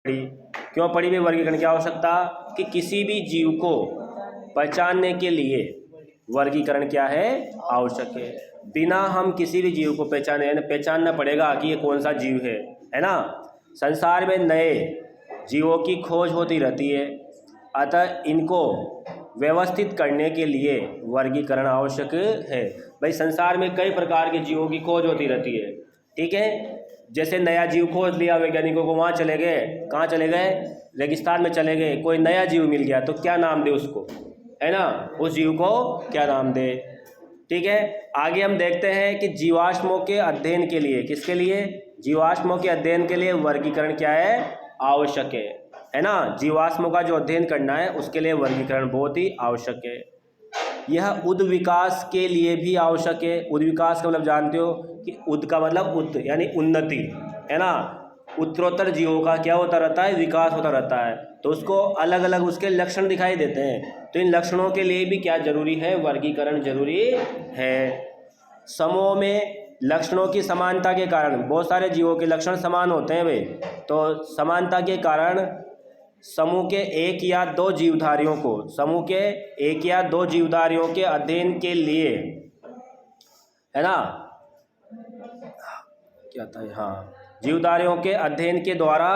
क्यों पड़ी हुई वर्गीकरण की आवश्यकता कि किसी भी जीव को पहचानने के लिए वर्गीकरण क्या है, आवश्यक है। बिना हम किसी भी जीव को पहचानना पड़ेगा कि ये कौन सा जीव है ना। संसार में नए जीवों की खोज होती रहती है, अतः इनको व्यवस्थित करने के लिए वर्गीकरण आवश्यक है। भाई संसार में कई प्रकार के जीवों की खोज होती रहती है, ठीक है। जैसे नया जीव खोज लिया वैज्ञानिकों को, वहाँ चले गए, कहाँ चले गए, रेगिस्तान में चले गए, कोई नया जीव मिल गया तो क्या नाम दे उसको, है ना, उस जीव को क्या नाम दे, ठीक है। आगे हम देखते हैं कि जीवाश्मों के अध्ययन के लिए, किसके लिए, जीवाश्मों के अध्ययन के लिए वर्गीकरण क्या है, आवश्यक है ना। जीवाश्मों का जो अध्ययन करना है उसके लिए वर्गीकरण बहुत ही आवश्यक है। यह उद विकास के लिए भी आवश्यक है। उद विकास का मतलब जानते हो कि उद का मतलब उत यानी उन्नति, है ना। उत्तरोत्तर जीवों का क्या होता रहता है, विकास होता रहता है, तो उसको अलग अलग उसके लक्षण दिखाई देते हैं। तो इन लक्षणों के लिए भी क्या जरूरी है, वर्गीकरण जरूरी है। समूह में लक्षणों की समानता के कारण, बहुत सारे जीवों के लक्षण समान होते हैं भाई, तो समानता के कारण समूह के एक या दो जीवधारियों को, समूह के एक या दो जीवधारियों के अध्ययन के लिए, है ना, क्या था, हाँ, जीवधारियों के अध्ययन के द्वारा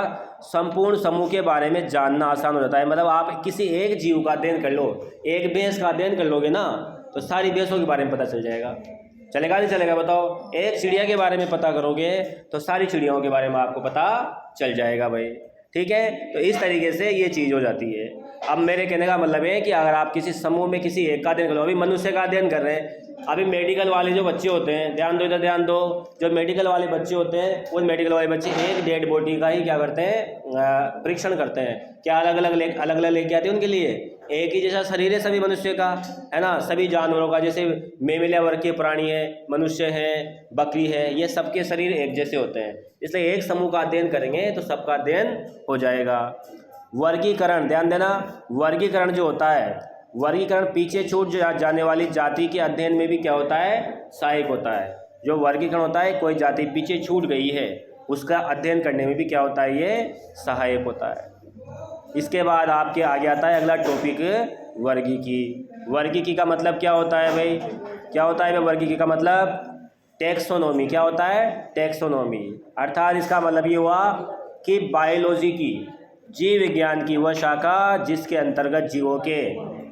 संपूर्ण समूह के बारे में जानना आसान हो जाता है। मतलब आप किसी एक जीव का अध्ययन कर लो, एक भैंस का अध्ययन कर लोगे ना, तो सारी भैंसों के बारे में पता चल जाएगा। चलेगा नहीं चलेगा बताओ। एक चिड़िया के बारे में पता करोगे तो सारी चिड़ियाओं के बारे में आपको पता चल जाएगा भाई, ठीक है। तो इस तरीके से ये चीज़ हो जाती है। अब मेरे कहने का मतलब है कि अगर आप किसी समूह में किसी एक का अध्ययन करो, अभी मनुष्य का अध्ययन कर रहे हैं, अभी मेडिकल वाले जो बच्चे होते हैं, ध्यान दो इधर ध्यान दो, जो मेडिकल वाले बच्चे होते हैं, उन मेडिकल वाले बच्चे एक डेड बॉडी का ही क्या करते हैं, परीक्षण करते हैं। क्या अलग अलग लेके आते हैं उनके लिए, एक ही जैसा शरीर है सभी मनुष्य का, है ना, सभी जानवरों का, जैसे मेमिलिया वर्ग के प्राणी है, मनुष्य है, बकरी है, ये सबके शरीर एक जैसे होते हैं। इसलिए एक समूह का अध्ययन करेंगे तो सबका अध्ययन हो जाएगा। वर्गीकरण, ध्यान देना, वर्गीकरण जो होता है, वर्गीकरण पीछे छूट जाने वाली जाति के अध्ययन में भी क्या होता है, सहायक होता है। जो वर्गीकरण होता है, कोई जाति पीछे छूट गई है उसका अध्ययन करने में भी क्या होता है, ये सहायक होता है। इसके बाद आपके आगे आता है अगला टॉपिक, वर्गीकी। वर्गीकी का मतलब क्या होता है भाई, क्या होता है वर्गीकी का मतलब, टैक्सोनॉमी। क्या होता है, टैक्सोनॉमी, अर्थात इसका मतलब ये हुआ कि बायोलॉजी की, जीव विज्ञान की वह शाखा जिसके अंतर्गत जीवों के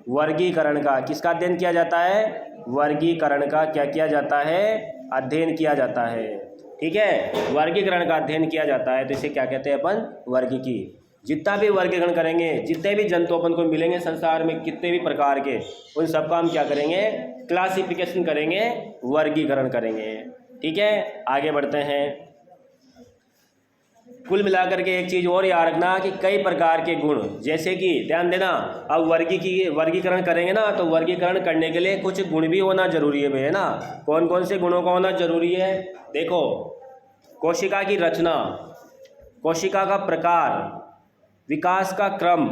वर्गीकरण का, किसका अध्ययन किया जाता है, वर्गीकरण का क्या किया जाता है, अध्ययन किया जाता है, ठीक है। वर्गीकरण का अध्ययन किया जाता है तो इसे क्या कहते हैं अपन, वर्गीकी। जितना भी वर्गीकरण करेंगे, जितने भी जंतु अपन को मिलेंगे संसार में, कितने भी प्रकार के, उन सबका हम क्या करेंगे, क्लासिफिकेशन करेंगे, वर्गीकरण करेंगे, ठीक है। आगे बढ़ते हैं। कुल मिलाकर के एक चीज़ और याद रखना कि कई प्रकार के गुण, जैसे कि ध्यान देना, अब वर्गीकरण करेंगे ना, तो वर्गीकरण करने के लिए कुछ गुण भी होना जरूरी है भाई, है ना। कौन कौन से गुणों का होना जरूरी है, देखो, कोशिका की रचना, कोशिका का प्रकार, विकास का क्रम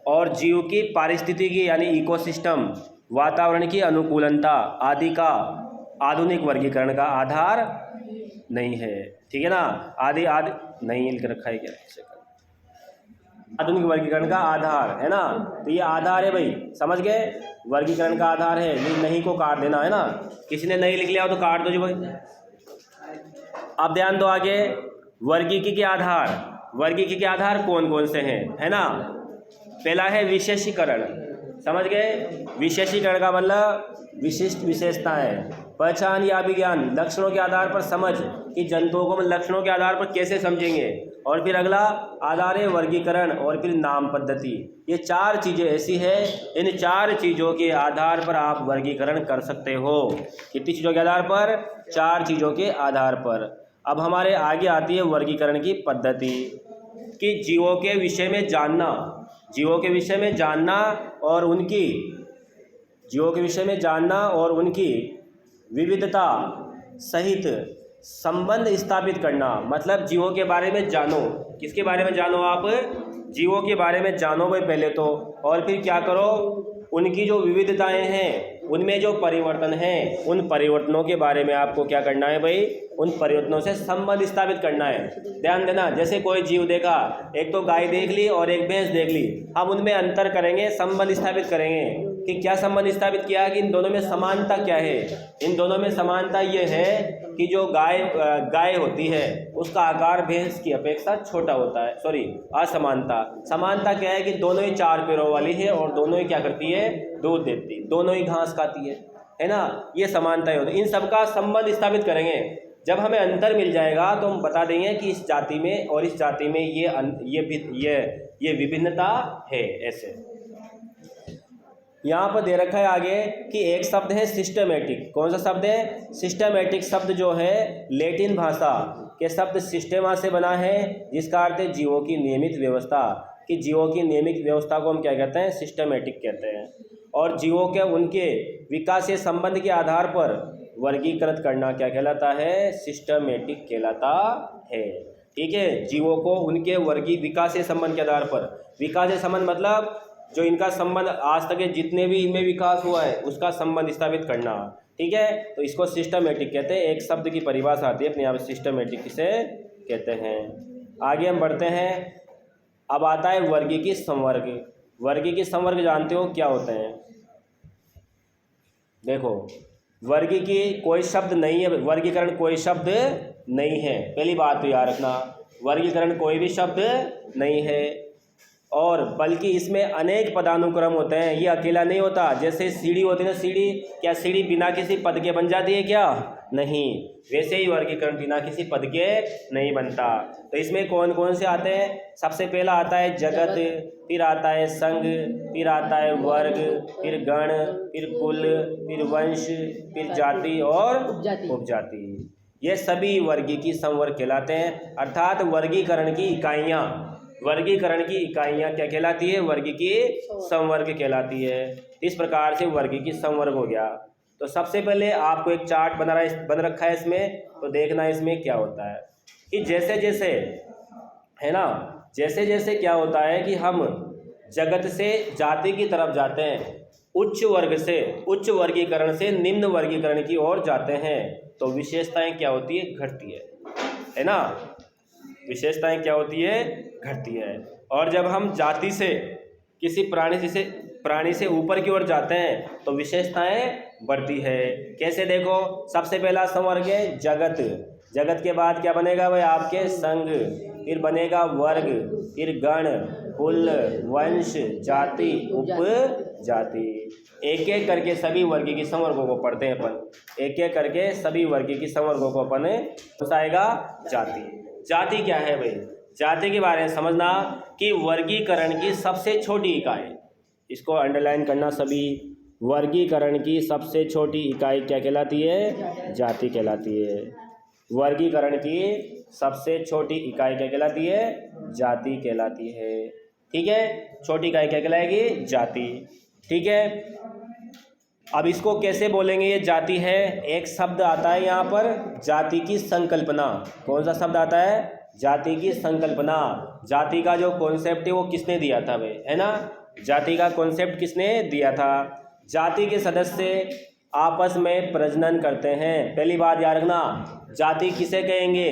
और जीव की पारिस्थितिकी यानी इकोसिस्टम, वातावरण की अनुकूलता आदि का आधुनिक वर्गीकरण का आधार नहीं है, ठीक है ना। आदि नहीं लिख रखा है क्या, आधुनिक वर्गीकरण का आधार, है ना। तो ये आधार है भाई, समझ गए, वर्गीकरण का आधार है। नहीं को काट देना, है ना, किसी ने नहीं लिख लिया हो तो काट दो जी भाई। अब ध्यान दो आगे, वर्गीकी के आधार, वर्गीकी के आधार कौन कौन से हैं, है ना। पहला है विशेषीकरण, समझ गए। विशेषीकरण का मतलब विशिष्ट विशेषताएं, पहचान या विज्ञान, लक्षणों के आधार पर समझ कि जंतुओं को हम लक्षणों के आधार पर कैसे समझेंगे। और फिर अगला आधार है वर्गीकरण, और फिर नाम पद्धति। ये चार चीज़ें ऐसी है, इन चार चीज़ों के आधार पर आप वर्गीकरण कर सकते हो। कितनी चीज़ों के आधार पर, चार चीज़ों के आधार पर। अब हमारे आगे आती है वर्गीकरण की पद्धति, कि जीवों के विषय में जानना, जीवों के विषय में जानना और उनकी, जीवों के विषय में जानना और उनकी विविधता सहित संबंध स्थापित करना। मतलब जीवों के बारे में जानो, किसके बारे में जानो, आप जीवों के बारे में जानो भाई पहले तो, और फिर क्या करो, उनकी जो विविधताएं हैं, उनमें जो परिवर्तन हैं, उन परिवर्तनों के बारे में आपको क्या करना है भाई, उन परिवर्तनों से संबंध स्थापित करना है। ध्यान देना, जैसे कोई जीव देखा, एक तो गाय देख ली और एक भैंस देख ली, हम उनमें अंतर करेंगे, संबंध स्थापित करेंगे कि क्या संबंध स्थापित किया कि इन दोनों में समानता क्या है। इन दोनों में समानता ये है कि जो गाय होती है उसका आकार भैंस की अपेक्षा छोटा होता है। सॉरी, असमानता। समानता क्या है कि दोनों ही 4 पैरों वाली है और दोनों ही क्या करती है, दूध देती, दोनों ही घास खाती है ना। ये समानता होती है। इन सबका संबंध स्थापित करेंगे। जब हमें अंतर मिल जाएगा तो हम बता देंगे कि इस जाति में और इस जाति में ये विभिन्नता है। ऐसे यहाँ पर दे रखा है आगे कि एक शब्द है सिस्टमेटिक। कौन सा शब्द है? सिस्टमेटिक शब्द जो है लैटिन भाषा के शब्द सिस्टेमा से बना है, जिसका अर्थ है जीवों की नियमित व्यवस्था। कि जीवों की नियमित व्यवस्था को हम क्या कहते हैं? सिस्टमेटिक कहते हैं। और जीवों के उनके विकासीय संबंध के आधार पर वर्गीकृत करना क्या कहलाता है? सिस्टमेटिक कहलाता है। ठीक है, जीवों को उनके विकासीय संबंध के आधार पर, विकासीय संबंध मतलब जो इनका संबंध आज तक जितने भी इनमें विकास हुआ है उसका संबंध स्थापित करना। ठीक है, तो इसको सिस्टमेटिक कहते हैं। एक शब्द की परिभाषा आती है अपने यहाँ पे, सिस्टमेटिक किसे कहते हैं। आगे हम बढ़ते हैं। अब आता है वर्गीकी संवर्ग। वर्गीकी संवर्ग जानते हो क्या होते हैं? देखो, वर्गीकी कोई शब्द नहीं है, वर्गीकरण कोई शब्द नहीं है। पहली बात तो याद रखना, वर्गीकरण कोई भी शब्द नहीं है, और बल्कि इसमें अनेक पदानुक्रम होते हैं। ये अकेला नहीं होता। जैसे सीढ़ी होती है ना, सीढ़ी, क्या सीढ़ी बिना किसी पद के बन जाती है क्या? नहीं। वैसे ही वर्गीकरण बिना किसी पद के नहीं बनता। तो इसमें कौन कौन से आते हैं? सबसे पहला आता है जगत, फिर आता है संघ, फिर आता है वर्ग, फिर गण, फिर कुल, फिर वंश, फिर जाति और उपजाति। ये सभी वर्गीकी संवर्ग कहलाते हैं। अर्थात वर्गीकरण की इकाइयाँ, वर्गीकरण की इकाइयाँ क्या कहलाती है? वर्गीकी संवर्ग कहलाती है। इस प्रकार से वर्गीकी संवर्ग हो गया। तो सबसे पहले आपको एक चार्ट बन रखा है इसमें, तो देखना इसमें क्या होता है कि जैसे जैसे है ना, जैसे जैसे क्या होता है कि हम जगत से जाति की तरफ जाते हैं, उच्च वर्ग से, उच्च वर्गीकरण से निम्न वर्गीकरण की ओर जाते हैं, तो विशेषताएं क्या होती है? घटती है ना। विशेषताएं क्या होती है? घटती है। और जब हम जाति से किसी प्राणी से ऊपर की ओर जाते हैं तो विशेषताएं बढ़ती है। कैसे? देखो, सबसे पहला संवर्ग है जगत। जगत के बाद क्या बनेगा भाई? आपके संघ, फिर बनेगा वर्ग, फिर गण, कुल, वंश, जाति, उपजाति। एक एक करके सभी वर्गीकी संवर्गों को पढ़ते हैं अपन। एक एक करके सभी वर्गीकी संवर्गों को अपन बताएगा। जाति, जाति क्या है भाई? जाति के बारे में समझना कि वर्गीकरण की सबसे छोटी इकाई, इसको अंडरलाइन करना सभी, वर्गीकरण की सबसे छोटी इकाई क्या कहलाती है? जाति कहलाती है। वर्गीकरण की सबसे छोटी इकाई क्या कहलाती है? जाति कहलाती है। ठीक है, छोटी इकाई क्या कहलाएगी? जाति। ठीक है, अब इसको कैसे बोलेंगे? ये जाति है। एक शब्द आता है यहाँ पर, जाति की संकल्पना। कौन सा शब्द आता है? जाति की संकल्पना। जाति का जो कॉन्सेप्ट है वो किसने दिया था भाई? है ना, जाति का कॉन्सेप्ट किसने दिया था? जाति के सदस्य आपस में प्रजनन करते हैं। पहली बात याद रखना, जाति किसे कहेंगे?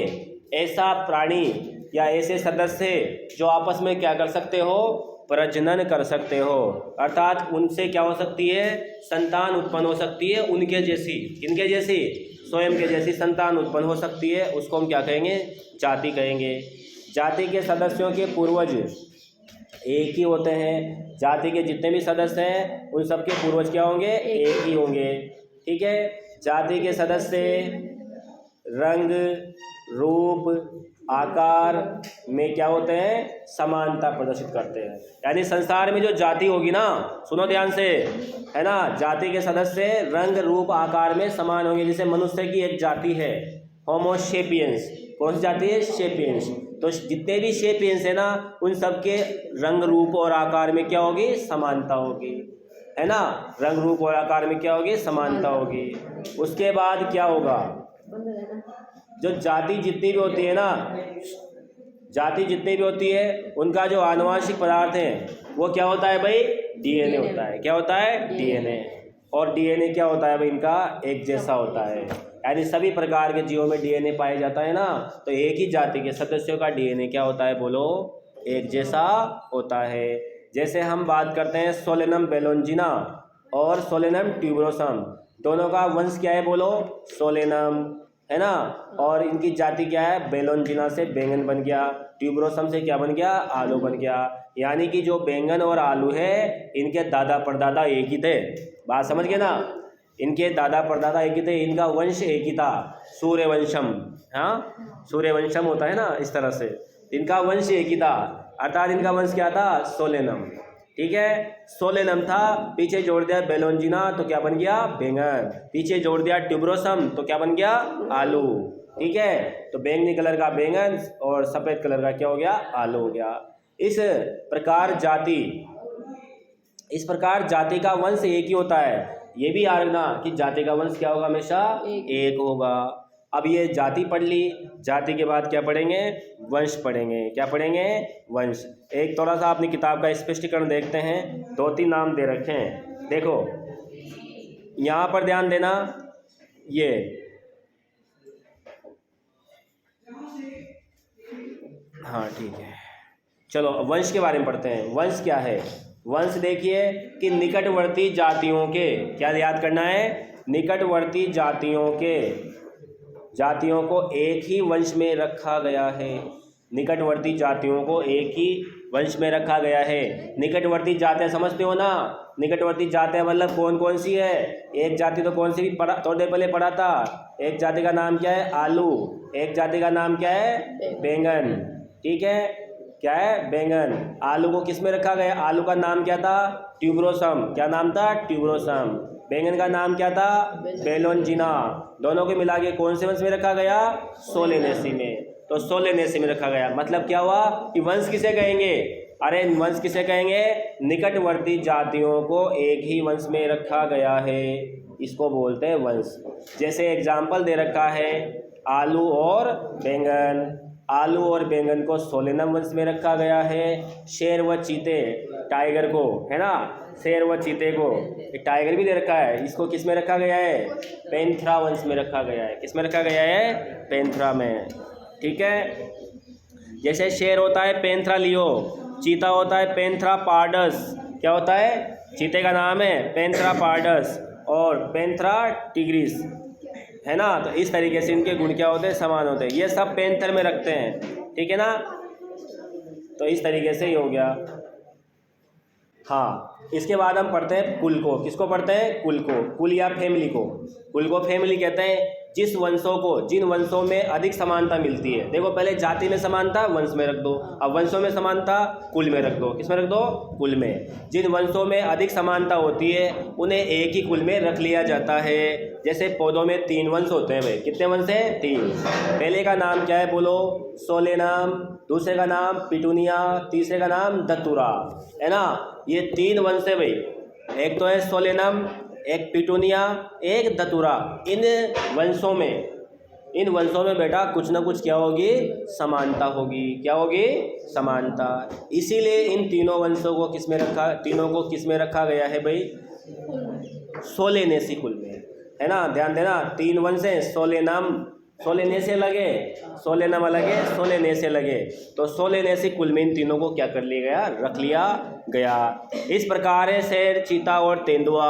ऐसा प्राणी या ऐसे सदस्य जो आपस में क्या कर सकते हो? प्रजनन कर सकते हो। अर्थात उनसे क्या हो सकती है? संतान उत्पन्न हो सकती है, उनके जैसी। किनके जैसी? स्वयं के जैसी संतान उत्पन्न हो सकती है। उसको हम क्या कहेंगे? जाति कहेंगे। जाति के सदस्यों के पूर्वज एक ही होते हैं। जाति के जितने भी सदस्य हैं उन सबके पूर्वज क्या होंगे? एक ही होंगे। ठीक है, जाति के सदस्य रंग, रूप, आकार में क्या होते हैं? समानता प्रदर्शित करते हैं। यानी संसार में जो जाति होगी ना, सुनो ध्यान से, है ना, जाति के सदस्य रंग, रूप, आकार में समान होंगे। जैसे मनुष्य की एक जाति है होमो सेपियंस। कौन सी जाति है? सेपियंस। तो जितने भी सेपियंस है ना, उन सबके रंग, रूप और आकार में क्या होगी? समानता होगी। है ना, रंग, रूप और आकार में क्या होगी? समानता होगी। उसके बाद क्या होगा? जो जाति जितनी भी होती है ना, जाति जितनी भी होती है, उनका जो आनुवांशिक पदार्थ है वो क्या होता है भाई? डीएनए होता है। क्या होता है? डीएनए। और डीएनए क्या होता है भाई? इनका एक जैसा होता है, यानी सभी प्रकार के जीवों में डीएनए पाया जाता है ना, तो एक ही जाति के सदस्यों का डीएनए क्या होता है? बोलो, एक जैसा होता है। जैसे हम बात करते हैं सोलेनम बेलोंजिना और सोलेनम ट्यूबरोसम, दोनों का वंश क्या है? बोलो, सोलेनम, है ना। और इनकी जाति क्या है? बेलोंजिना से बैंगन बन गया, ट्यूबरोसम से क्या बन गया? आलू बन गया। यानी कि जो बैंगन और आलू है इनके दादा परदादा एक ही थे। बात समझ गए ना? इनके दादा परदादा एक ही थे, इनका वंश एक ही था, सूर्यवंशम। हाँ, सूर्यवंशम होता है ना, इस तरह से इनका वंश एक ही था, अर्थात इनका वंश क्या था? सोलेनम। ठीक है, सोलेनम था, पीछे जोड़ दिया बेलोंजिना तो क्या बन गया? बैंगन। पीछे जोड़ दिया ट्यूबरोसम तो क्या बन गया? आलू। ठीक है, तो बैंगनी कलर का बैंगन और सफ़ेद कलर का क्या हो गया? आलू हो गया। इस प्रकार जाति का वंश एक ही होता है। ये भी याद रखना कि जाति का वंश क्या होगा? हमेशा एक होगा। अब ये जाति पढ़ ली, जाति के बाद क्या पढ़ेंगे? वंश पढ़ेंगे। क्या पढ़ेंगे? वंश। एक थोड़ा सा अपनी किताब का स्पष्टीकरण देखते हैं, 2-3 नाम दे रखे हैं, देखो यहाँ पर ध्यान देना। ये हाँ ठीक है, चलो वंश के बारे में पढ़ते हैं। वंश क्या है? वंश देखिए कि निकटवर्ती जातियों के, क्या याद करना है? निकटवर्ती जातियों को एक ही वंश में रखा गया है। निकटवर्ती जातियों को एक ही वंश में रखा गया है। निकटवर्ती जातियाँ समझते हो ना? निकटवर्ती जातियाँ मतलब कौन कौन सी है? एक जाति तो कौन सी भी पढ़ा, थोड़ी देर पहले पढ़ा था। एक जाति का नाम क्या है? आलू। एक जाति का नाम क्या है? बैंगन। ठीक है, क्या है? बैंगन। आलू को किस में रखा गया? आलू का नाम क्या था? ट्यूबरोसम। क्या नाम था? ट्यूबरोसम। बैंगन का नाम क्या था? बेलोंजिना। दोनों को मिला के कौन से वंश में रखा गया? सोलेनेसी में। तो सोलेनेसी में रखा गया, मतलब क्या हुआ कि वंश किसे कहेंगे? अरे वंश किसे कहेंगे? निकटवर्ती जातियों को एक ही वंश में रखा गया है, इसको बोलते हैं वंश। जैसे एग्जाम्पल दे रखा है आलू और बैंगन। आलू और बैंगन को सोलेनम वंश में रखा गया है। शेर व चीते, टाइगर को, है ना, शेर व चीते को, एक टाइगर भी दे रखा है, इसको किस में रखा गया है? पैंथेरा वंश में रखा गया है। किस में रखा गया है? पैंथेरा में। ठीक है, जैसे शेर होता है पैंथेरा लियो, चीता होता है पैंथेरा पार्डस। क्या होता है? चीते का नाम है पैंथेरा पार्डस और पैंथेरा टिग्रिस, है ना। तो इस तरीके से इनके गुण क्या होते हैं? समान होते हैं। ये सब पैंथर में रखते हैं, ठीक है ना। तो इस तरीके से ही हो गया। हाँ, इसके बाद हम पढ़ते हैं कुल को। किसको पढ़ते हैं? कुल को, कुल या फैमिली को। कुल को फैमिली कहते हैं जिस वंशों को, जिन वंशों में अधिक समानता मिलती है। देखो पहले जाति में समानता वंश में रख दो, अब वंशों में समानता कुल में रख दो। किस में रख दो? कुल में। जिन वंशों में अधिक समानता होती है उन्हें एक ही कुल में रख लिया जाता है। जैसे पौधों में 3 वंश होते हैं भाई। कितने वंश हैं? 3। पहले का नाम क्या है? बोलो, सोलेनम। दूसरे का नाम पिटूनिया, तीसरे का नाम दतुरा, है ना। ये 3 वंश है भाई। एक तो है सोलेनम, एक पिटूनिया, एक दतुरा। इन वंशों में बेटा कुछ ना कुछ क्या होगी? समानता होगी। क्या होगी? समानता। इसीलिए इन तीनों वंशों को किस में रखा, तीनों को किस में रखा गया है भाई? सोलेनेसी कुल में, है ना। ध्यान देना, 3 वंश हैं, सोलेनेसी लगे, सोलेनम अलगे, सोलेनेसी लगे। तो सोलेनेसी कुल में इन तीनों को क्या कर लिया गया? रख लिया गया। इस प्रकार है शेर, चीता और तेंदुआ,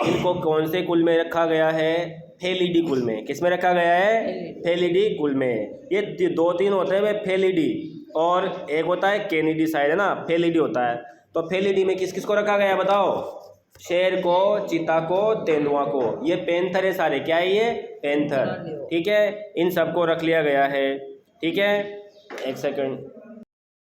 इनको कौन से कुल में रखा गया है? फेलिडी कुल में। किस में रखा गया है? फेलिडी कुल में। ये 2-3 होते हैं वे, फेलिडी और एक होता है कैनिडी साइड, है ना। फेलिडी होता है। तो फेलिडी में किस किस को रखा गया है बताओ? शेर को, चीता को, तेंदुआ को। ये पैंथर है सारे। क्या है ये? पैंथर। ठीक है, इन सबको रख लिया गया है। ठीक है, एक सेकंड।